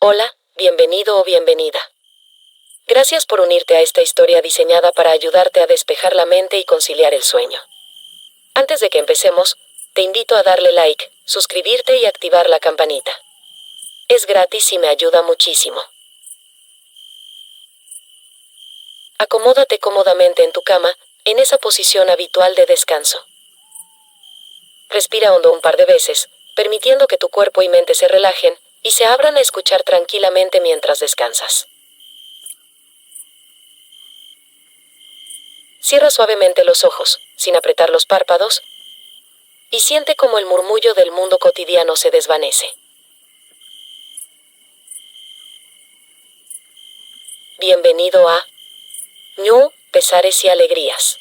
Hola, bienvenido o bienvenida. Gracias por unirte a esta historia diseñada para ayudarte a despejar la mente y conciliar el sueño. Antes de que empecemos, te invito a darle like, suscribirte y activar la campanita. Es gratis y me ayuda muchísimo. Acomódate cómodamente en tu cama, en esa posición habitual de descanso. Respira hondo un par de veces, permitiendo que tu cuerpo y mente se relajen y se abran a escuchar tranquilamente mientras descansas. Cierra suavemente los ojos, sin apretar los párpados, y siente cómo el murmullo del mundo cotidiano se desvanece. Bienvenido a Ñu, Pesares y Alegrías.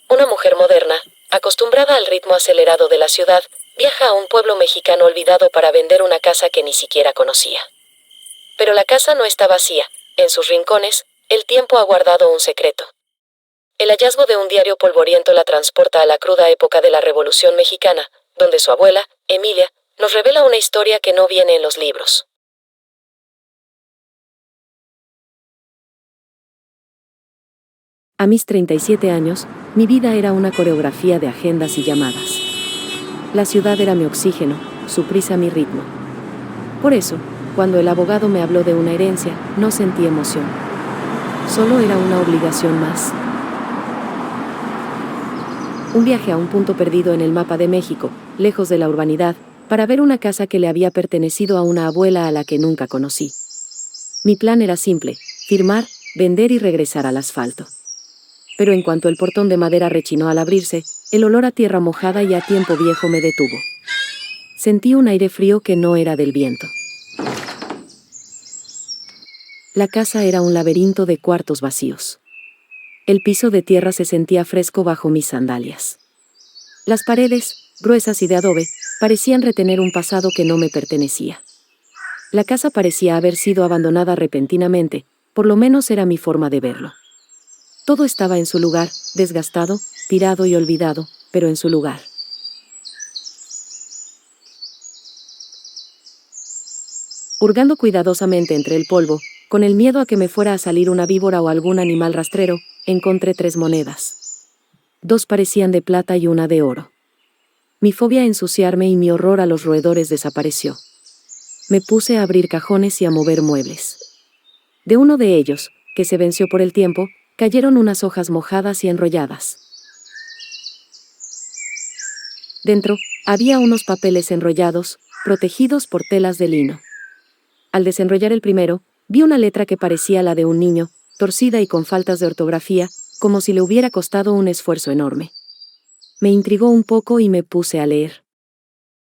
Una mujer moderna, acostumbrada al ritmo acelerado de la ciudad, viaja a un pueblo mexicano olvidado para vender una casa que ni siquiera conocía. Pero la casa no está vacía. En sus rincones, el tiempo ha guardado un secreto. El hallazgo de un diario polvoriento la transporta a la cruda época de la Revolución Mexicana, donde su abuela, Emilia, nos revela una historia que no viene en los libros. A mis 37 años, mi vida era una coreografía de agendas y llamadas. La ciudad era mi oxígeno, su prisa mi ritmo. Por eso, cuando el abogado me habló de una herencia, no sentí emoción. Solo era una obligación más. Un viaje a un punto perdido en el mapa de México, lejos de la urbanidad, para ver una casa que le había pertenecido a una abuela a la que nunca conocí. Mi plan era simple: firmar, vender y regresar al asfalto. Pero en cuanto el portón de madera rechinó al abrirse, el olor a tierra mojada y a tiempo viejo me detuvo. Sentí un aire frío que no era del viento. La casa era un laberinto de cuartos vacíos. El piso de tierra se sentía fresco bajo mis sandalias. Las paredes, gruesas y de adobe, parecían retener un pasado que no me pertenecía. La casa parecía haber sido abandonada repentinamente, por lo menos era mi forma de verlo. Todo estaba en su lugar, desgastado, tirado y olvidado, pero en su lugar. Hurgando cuidadosamente entre el polvo, con el miedo a que me fuera a salir una víbora o algún animal rastrero, encontré 3 monedas. 2 parecían de plata y una de oro. Mi fobia a ensuciarme y mi horror a los roedores desapareció. Me puse a abrir cajones y a mover muebles. De uno de ellos, que se venció por el tiempo, cayeron unas hojas mojadas y enrolladas. Dentro, había unos papeles enrollados, protegidos por telas de lino. Al desenrollar el primero, vi una letra que parecía la de un niño, torcida y con faltas de ortografía, como si le hubiera costado un esfuerzo enorme. Me intrigó un poco y me puse a leer.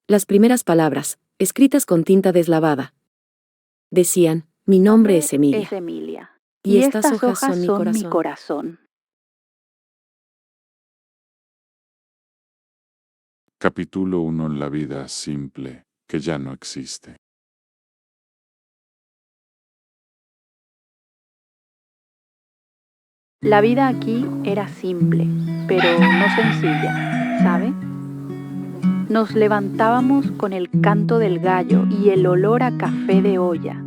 Las primeras palabras, escritas con tinta deslavada, decían: mi nombre es Emilia. Y estas hojas son mi corazón. Capítulo 1. La vida simple, que ya no existe. La vida aquí era simple, pero no sencilla, ¿sabe? Nos levantábamos con el canto del gallo y el olor a café de olla.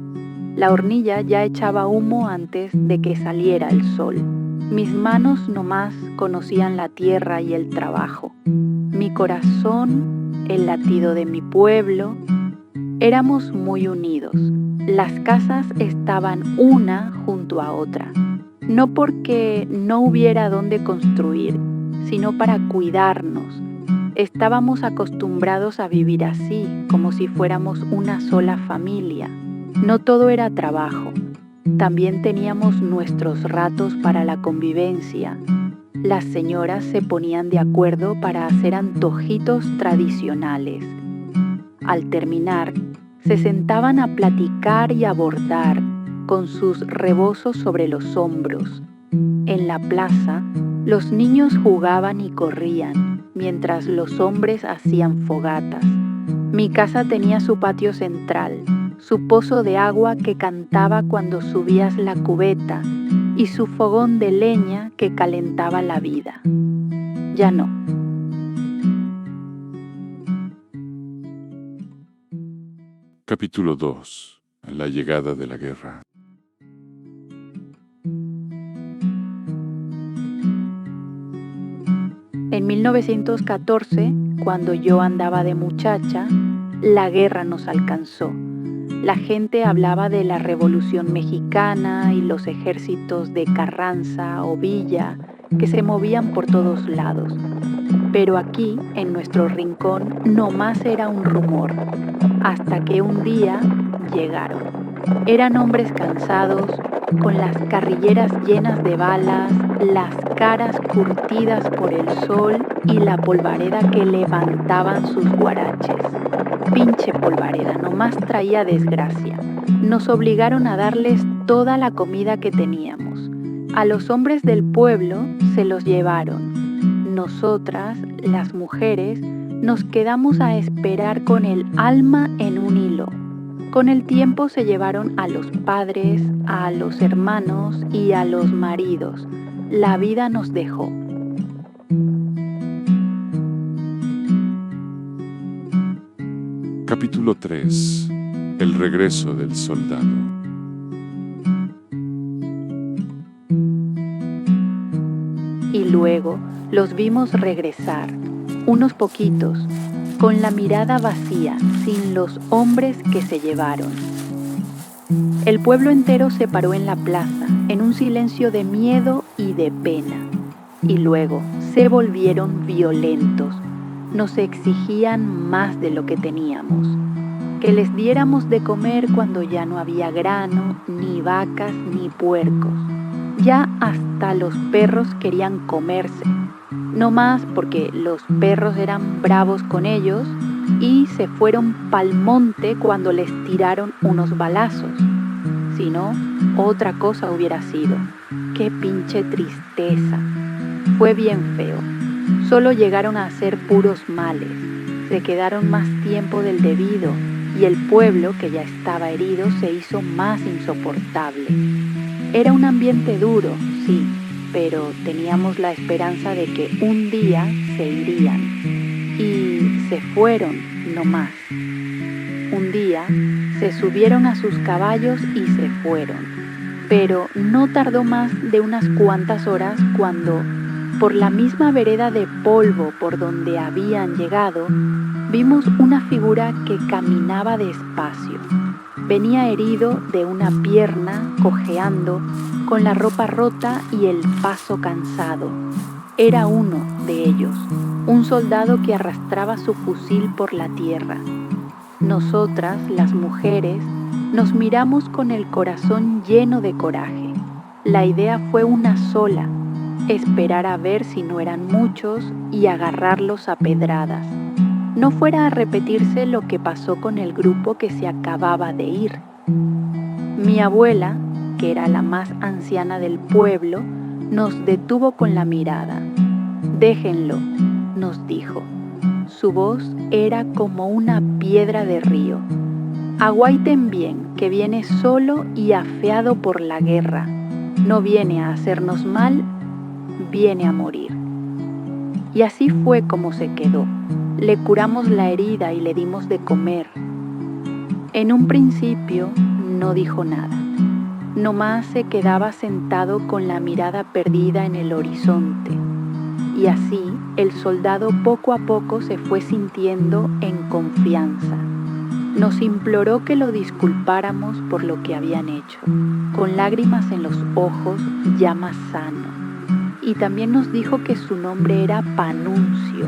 La hornilla ya echaba humo antes de que saliera el sol. Mis manos nomás conocían la tierra y el trabajo. Mi corazón, el latido de mi pueblo. Éramos muy unidos. Las casas estaban una junto a otra. No porque no hubiera dónde construir, sino para cuidarnos. Estábamos acostumbrados a vivir así, como si fuéramos una sola familia. No todo era trabajo. También teníamos nuestros ratos para la convivencia. Las señoras se ponían de acuerdo para hacer antojitos tradicionales. Al terminar, se sentaban a platicar y a bordar, con sus rebozos sobre los hombros. En la plaza, los niños jugaban y corrían, mientras los hombres hacían fogatas. Mi casa tenía su patio central, su pozo de agua que cantaba cuando subías la cubeta y su fogón de leña que calentaba la vida. Ya no. Capítulo 2. la llegada de la guerra. En 1914, cuando yo andaba de muchacha, la guerra nos alcanzó. La gente hablaba de la Revolución Mexicana y los ejércitos de Carranza o Villa que se movían por todos lados. Pero aquí, en nuestro rincón, no más era un rumor, hasta que un día llegaron. Eran hombres cansados, con las carrilleras llenas de balas, las caras curtidas por el sol y la polvareda que levantaban sus guaraches. Pinche polvareda, nomás traía desgracia. Nos obligaron a darles toda la comida que teníamos. A los hombres del pueblo se los llevaron. Nosotras, las mujeres, nos quedamos a esperar con el alma en un hilo. Con el tiempo se llevaron a los padres, a los hermanos y a los maridos. La vida nos dejó. Capítulo 3. El regreso del soldado. Y luego los vimos regresar, unos poquitos, con la mirada vacía, sin los hombres que se llevaron. El pueblo entero se paró en la plaza, en un silencio de miedo y de pena. Y luego se volvieron violentos. Nos exigían más de lo que teníamos. Que les diéramos de comer cuando ya no había grano, ni vacas, ni puercos. Ya hasta los perros querían comerse. No más porque los perros eran bravos con ellos y se fueron pa'l monte cuando les tiraron unos balazos. Si no, otra cosa hubiera sido. ¡Qué pinche tristeza! Fue bien feo. Solo llegaron a hacer puros males. Se quedaron más tiempo del debido y el pueblo, que ya estaba herido, se hizo más insoportable. Era un ambiente duro, sí, pero teníamos la esperanza de que un día se irían. Y se fueron, no más. Un día se subieron a sus caballos y se fueron. Pero no tardó más de unas cuantas horas cuando, por la misma vereda de polvo por donde habían llegado, vimos una figura que caminaba despacio. Venía herido de una pierna, cojeando, con la ropa rota y el paso cansado. Era uno de ellos, un soldado que arrastraba su fusil por la tierra. Nosotras, las mujeres, nos miramos con el corazón lleno de coraje. La idea fue una sola: esperar a ver si no eran muchos y agarrarlos a pedradas. No fuera a repetirse lo que pasó con el grupo que se acababa de ir. Mi abuela, que era la más anciana del pueblo, nos detuvo con la mirada. «Déjenlo», nos dijo. Su voz era como una piedra de río. «Aguaiten bien, que viene solo y afeado por la guerra. No viene a hacernos mal, viene a morir». Y así fue como se quedó. Le curamos la herida y le dimos de comer. En un principio no dijo nada. Nomás se quedaba sentado con la mirada perdida en el horizonte. Y así el soldado poco a poco se fue sintiendo en confianza. Nos imploró que lo disculpáramos por lo que habían hecho, con lágrimas en los ojos, ya más sano. Y también nos dijo que su nombre era Panuncio,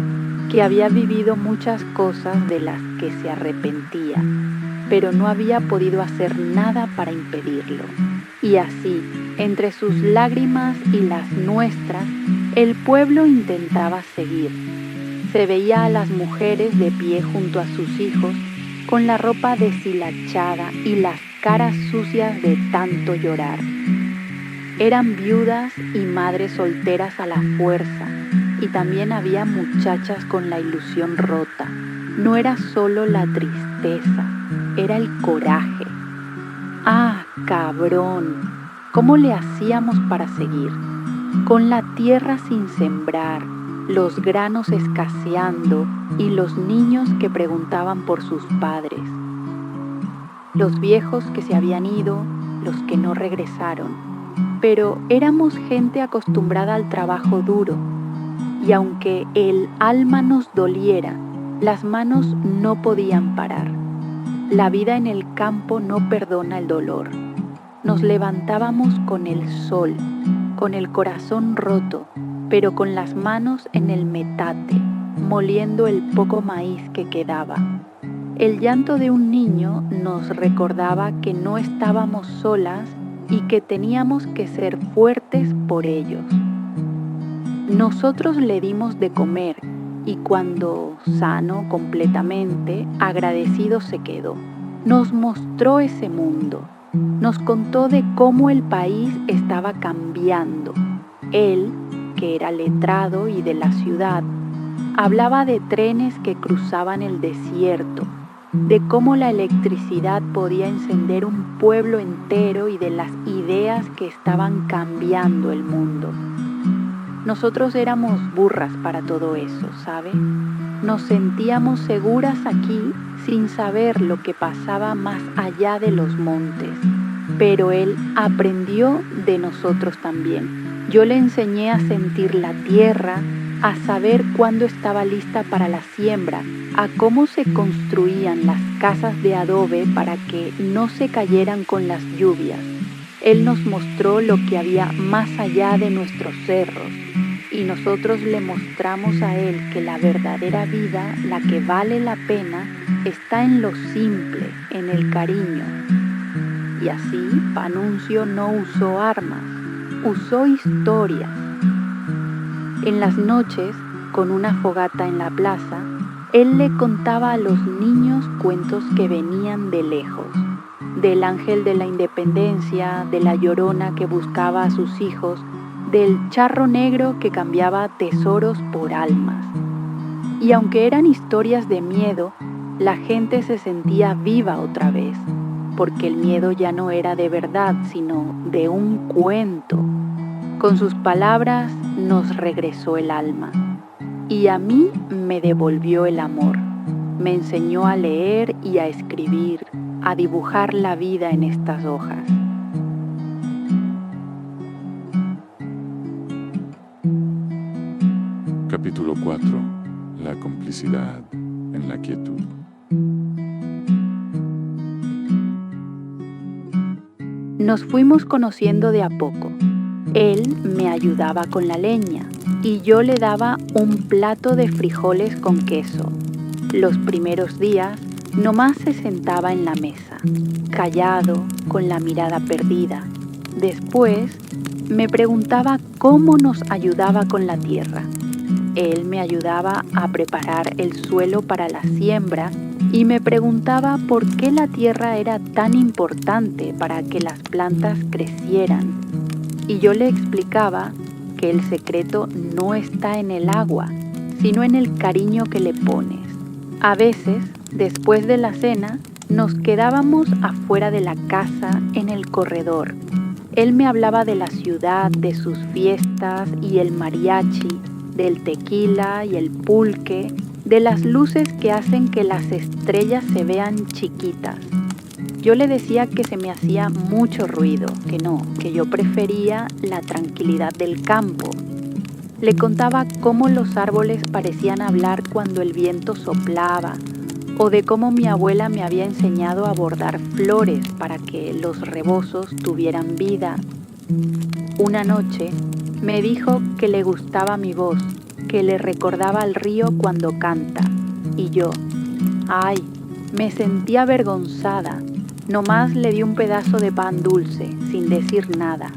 que había vivido muchas cosas de las que se arrepentía, pero no había podido hacer nada para impedirlo. Y así, entre sus lágrimas y las nuestras, el pueblo intentaba seguir. Se veía a las mujeres de pie junto a sus hijos, con la ropa deshilachada y las caras sucias de tanto llorar. Eran viudas y madres solteras a la fuerza, y también había muchachas con la ilusión rota. No era solo la tristeza, era el coraje. ¡Ah, cabrón! ¿Cómo le hacíamos para seguir? Con la tierra sin sembrar, los granos escaseando y los niños que preguntaban por sus padres. los viejos que se habían ido, los que no regresaron. Pero éramos gente acostumbrada al trabajo duro, y aunque el alma nos doliera, las manos no podían parar. La vida en el campo no perdona el dolor. Nos levantábamos con el sol, con el corazón roto, pero con las manos en el metate, moliendo el poco maíz que quedaba. El llanto de un niño nos recordaba que no estábamos solas y que teníamos que ser fuertes por ellos. Nosotros le dimos de comer y cuando sano completamente, agradecido se quedó. Nos mostró ese mundo. Nos contó de cómo el país estaba cambiando. Él, que era letrado y de la ciudad, hablaba de trenes que cruzaban el desierto, de cómo la electricidad podía encender un pueblo entero y de las ideas que estaban cambiando el mundo. Nosotros éramos burras para todo eso, ¿sabe? Nos sentíamos seguras aquí sin saber lo que pasaba más allá de los montes. Pero él aprendió de nosotros también. Yo le enseñé a sentir la tierra, a saber cuándo estaba lista para la siembra, a cómo se construían las casas de adobe para que no se cayeran con las lluvias. Él nos mostró lo que había más allá de nuestros cerros. Y nosotros le mostramos a él que la verdadera vida, la que vale la pena, está en lo simple, en el cariño. Y así Panuncio no usó armas, usó historias. En las noches, con una fogata en la plaza, él le contaba a los niños cuentos que venían de lejos, del ángel de la independencia, de la llorona que buscaba a sus hijos, del charro negro que cambiaba tesoros por almas. Y aunque eran historias de miedo, la gente se sentía viva otra vez, porque el miedo ya no era de verdad, sino de un cuento. Con sus palabras nos regresó el alma, y a mí me devolvió el amor. Me enseñó a leer y a escribir, a dibujar la vida en estas hojas. Capítulo 4. La complicidad en la quietud. Nos fuimos conociendo de a poco. Él me ayudaba con la leña y yo le daba un plato de frijoles con queso. Los primeros días nomás se sentaba en la mesa, callado, con la mirada perdida. Después me preguntaba cómo nos ayudaba con la tierra. Él me ayudaba a preparar el suelo para la siembra y me preguntaba por qué la tierra era tan importante para que las plantas crecieran. Y yo le explicaba que el secreto no está en el agua, sino en el cariño que le pones. A veces, después de la cena, nos quedábamos afuera de la casa en el corredor. Él me hablaba de la ciudad, de sus fiestas y el mariachi, del tequila y el pulque, de las luces que hacen que las estrellas se vean chiquitas. Yo le decía que se me hacía mucho ruido, que yo prefería la tranquilidad del campo. Le contaba cómo los árboles parecían hablar cuando el viento soplaba, o de cómo mi abuela me había enseñado a bordar flores para que los rebozos tuvieran vida. Una noche me dijo que le gustaba mi voz, que le recordaba al río cuando canta. Y yo, me sentía avergonzada. Nomás le di un pedazo de pan dulce, sin decir nada.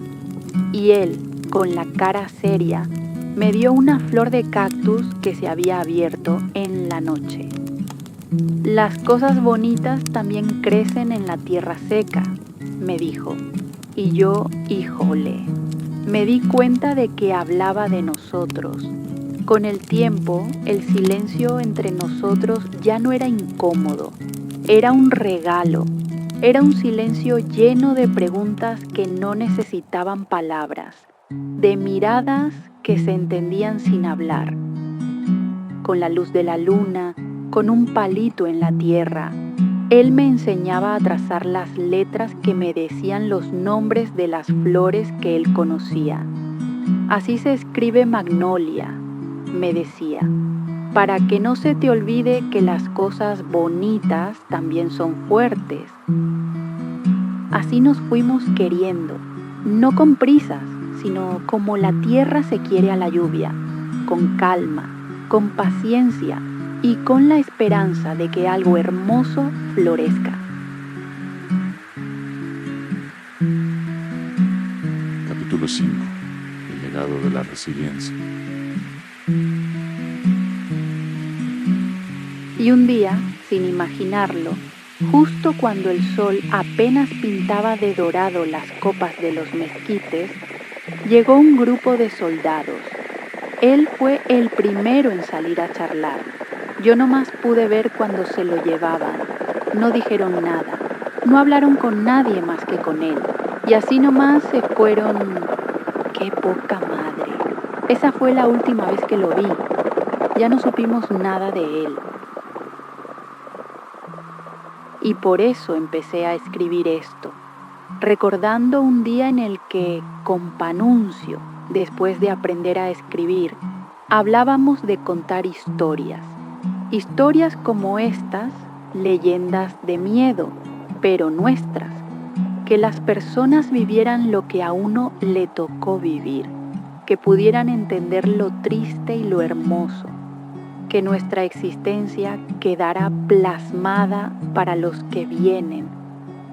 Y él, con la cara seria, me dio una flor de cactus que se había abierto en la noche. Las cosas bonitas también crecen en la tierra seca, me dijo. Y yo, híjole, me di cuenta de que hablaba de nosotros. Con el tiempo, el silencio entre nosotros ya no era incómodo, era un regalo. Era un silencio lleno de preguntas que no necesitaban palabras, de miradas que se entendían sin hablar. Con la luz de la luna, con un palito en la tierra, Él me enseñaba a trazar las letras que me decían los nombres de las flores que él conocía. Así se escribe magnolia, me decía, para que no se te olvide que las cosas bonitas también son fuertes. Así nos fuimos queriendo, no con prisas, sino como la tierra se quiere a la lluvia, con calma, con paciencia y con la esperanza de que algo hermoso florezca. Capítulo 5. El legado de la resiliencia. Y un día, sin imaginarlo, justo cuando el sol apenas pintaba de dorado las copas de los mezquites, llegó un grupo de soldados. Él fue el primero en salir a charlar. Yo nomás pude ver cuando se lo llevaban. No dijeron nada, no hablaron con nadie más que con él. Y así nomás se fueron. ¡Qué poca madre! Esa fue la última vez que lo vi. Ya no supimos nada de él. Y por eso empecé a escribir esto, recordando un día en el que, con Panuncio, después de aprender a escribir, hablábamos de contar historias. Historias como estas, leyendas de miedo, pero nuestras, que las personas vivieran lo que a uno le tocó vivir, que pudieran entender lo triste y lo hermoso, que nuestra existencia quedara plasmada para los que vienen,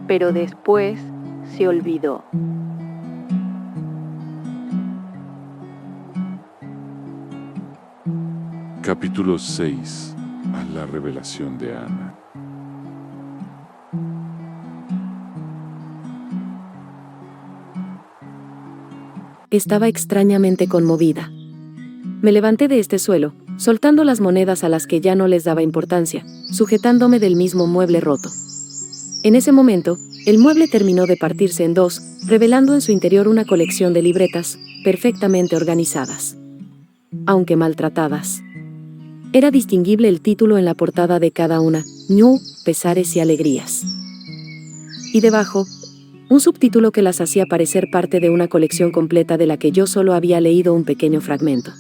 pero después se olvidó. Capítulo 6. A la revelación de Ana. Estaba extrañamente conmovida. Me levanté de este suelo, soltando las monedas a las que ya no les daba importancia, sujetándome del mismo mueble roto. En ese momento, el mueble terminó de partirse en dos, revelando en su interior una colección de libretas, perfectamente organizadas, aunque maltratadas. Era distinguible el título en la portada de cada una, Ñu, Pesares y Alegrías. Y debajo, un subtítulo que las hacía parecer parte de una colección completa de la que yo solo había leído un pequeño fragmento.